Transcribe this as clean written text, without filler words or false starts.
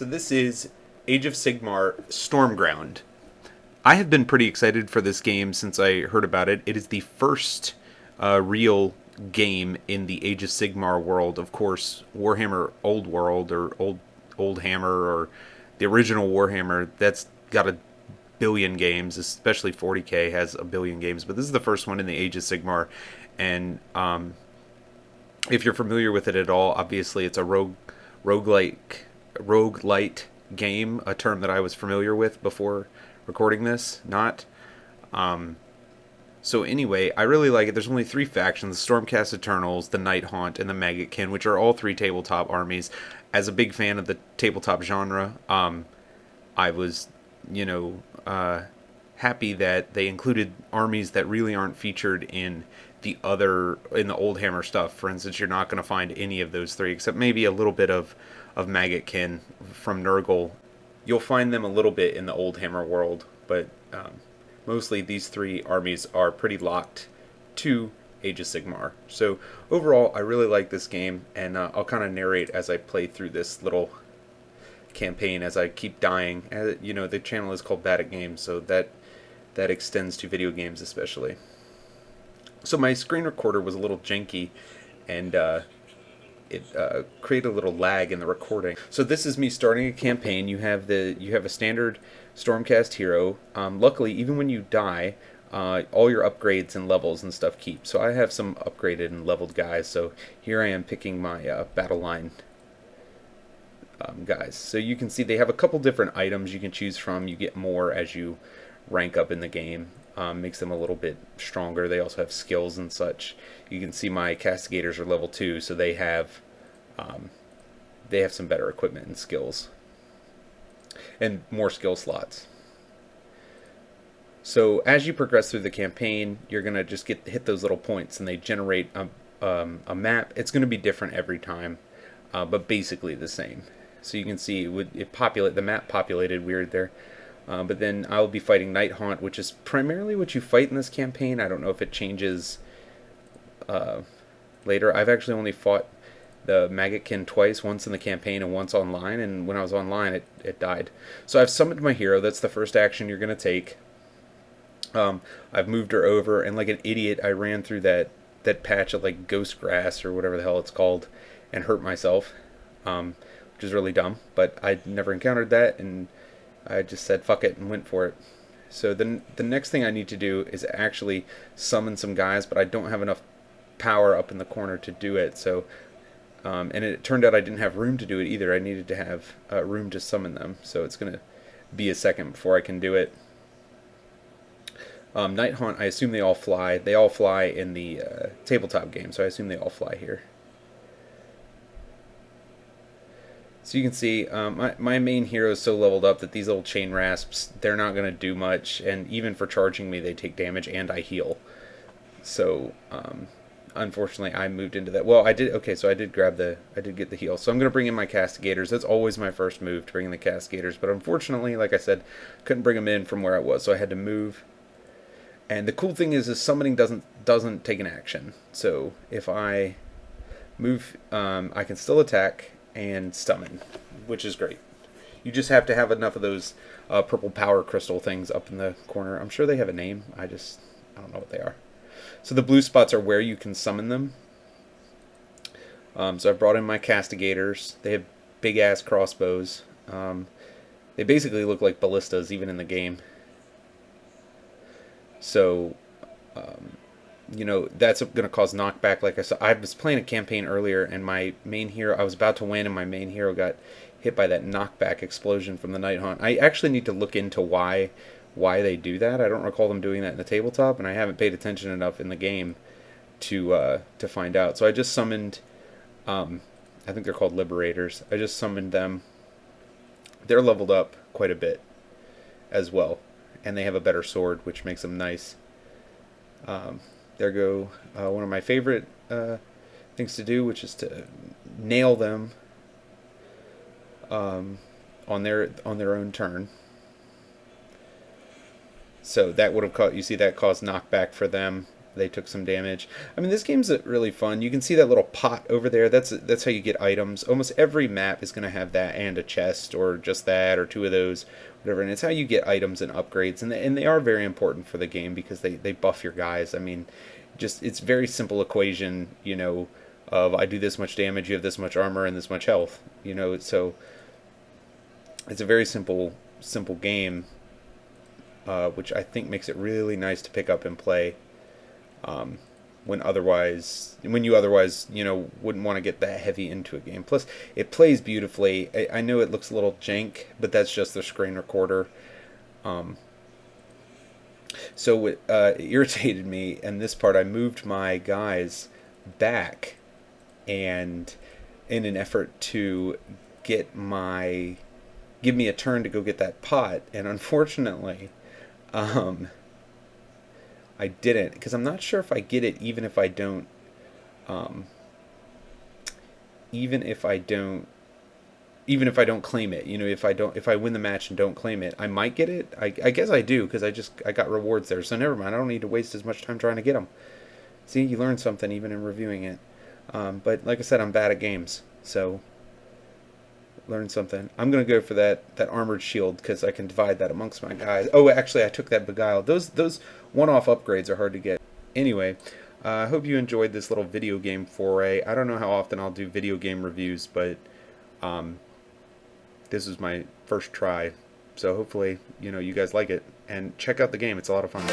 So this is Age of Sigmar Stormground. I have been pretty excited for this game since I heard about it. It is the first real game in the Age of Sigmar world. Of course, Warhammer Old World or Old Hammer or the original Warhammer, that's got a billion games, especially 40k has a billion games. But this is the first one in the Age of Sigmar, and if you're familiar with it at all, obviously it's a roguelite game, a term that I was familiar with before recording this. Not. So anyway, I really like it. There's only 3 factions: the Stormcast Eternals, the Night Haunt, and the Maggotkin, which are all 3 tabletop armies. As a big fan of the tabletop genre, I was, happy that they included armies that really aren't featured in the Old Hammer stuff. For instance, you're not going to find any of those 3, except maybe a little bit of Maggotkin from Nurgle. You'll find them a little bit in the Old Hammer world, but mostly these 3 armies are pretty locked to Age of Sigmar. So overall, I really like this game, and I'll kind of narrate as I play through this little campaign as I keep dying. The channel is called Bad at Games, so that extends to video games especially. So my screen recorder was a little janky, and it created a little lag in the recording. So this is me starting a campaign. You have a standard Stormcast hero. Luckily, even when you die, all your upgrades and levels and stuff keep. So I have some upgraded and leveled guys. So here I am picking my battle line guys. So you can see they have a couple different items you can choose from. You get more as you rank up in the game. Makes them a little bit stronger. They also have skills and such. You can see my castigators are level 2, so they have some better equipment and skills, and more skill slots. So as you progress through the campaign, you're gonna just hit those little points, and they generate a map. It's gonna be different every time, but basically the same. So you can see the map populated weird there. But then I'll be fighting Night Haunt, which is primarily what you fight in this campaign. I don't know if it changes later. I've actually only fought the Maggotkin twice, once in the campaign and once online, and when I was online it died. So I've summoned my hero. That's the first action you're going to take. I've moved her over, and like an idiot I ran through that patch of like ghost grass or whatever the hell it's called and hurt myself, which is really dumb, but I'd never encountered that, and I just said fuck it and went for it. So then the next thing I need to do is actually summon some guys, but I don't have enough power up in the corner to do it. So and it turned out I didn't have room to do it either. I needed to have room to summon them. So it's going to be a second before I can do it. Night Haunt, I assume they all fly. They all fly in the tabletop game, so I assume they all fly here. So you can see my main hero is so leveled up that these little chain rasps, they're not going to do much, and even for charging me they take damage and I heal. So unfortunately I moved into that. Well, I did get the heal. So I'm going to bring in my castigators. That's always my first move, to bring in the castigators, but unfortunately, like I said, couldn't bring them in from where I was, so I had to move. And the cool thing is summoning doesn't take an action. So if I move, I can still attack and summon, which is great. You just have to have enough of those purple power crystal things up in the corner. I'm sure they have a name. I don't know what they are. So the blue spots are where you can summon them. So I brought in my castigators. They have big ass crossbows. They basically look like ballistas even in the game. So that's going to cause knockback. Like I said, I was playing a campaign earlier, and my main hero, I was about to win, and my main hero got hit by that knockback explosion from the Night Haunt. I actually need to look into why they do that. I don't recall them doing that in the tabletop, and I haven't paid attention enough in the game to find out. So I just summoned, I think they're called Liberators. I just summoned them. They're leveled up quite a bit as well, and they have a better sword, which makes them nice. There go one of my favorite things to do, which is to nail them on their own turn. So that would have caused knockback for them. they took some damage. I mean, this game's really fun. You can see that little pot over there. That's how you get items. Almost every map is going to have that and a chest or just that or two of those, whatever. And it's how you get items and upgrades. And they are very important for the game because they buff your guys. I mean, just it's very simple equation, you know, of I do this much damage, you have this much armor and this much health. You know, so it's a very simple game, which I think makes it really nice to pick up and play. When you otherwise, you know, wouldn't want to get that heavy into a game. Plus, it plays beautifully. I know it looks a little jank, but that's just the screen recorder. So it irritated me, and this part I moved my guys back, and in an effort to give me a turn to go get that pot, and unfortunately, I didn't, because I'm not sure if I get it even if I don't claim it. You know, if I win the match and don't claim it, I might get it. I guess I do, because I got rewards there, so never mind. I don't need to waste as much time trying to get them. See, you learn something even in reviewing it. But like I said, I'm bad at games, so learn something. I'm gonna go for that armored shield because I can divide that amongst my guys. Oh, actually, I took that beguile. Those one-off upgrades are hard to get. Anyway, I hope you enjoyed this little video game foray. I don't know how often I'll do video game reviews, but this is my first try, so hopefully, you know, you guys like it and check out the game. It's a lot of fun.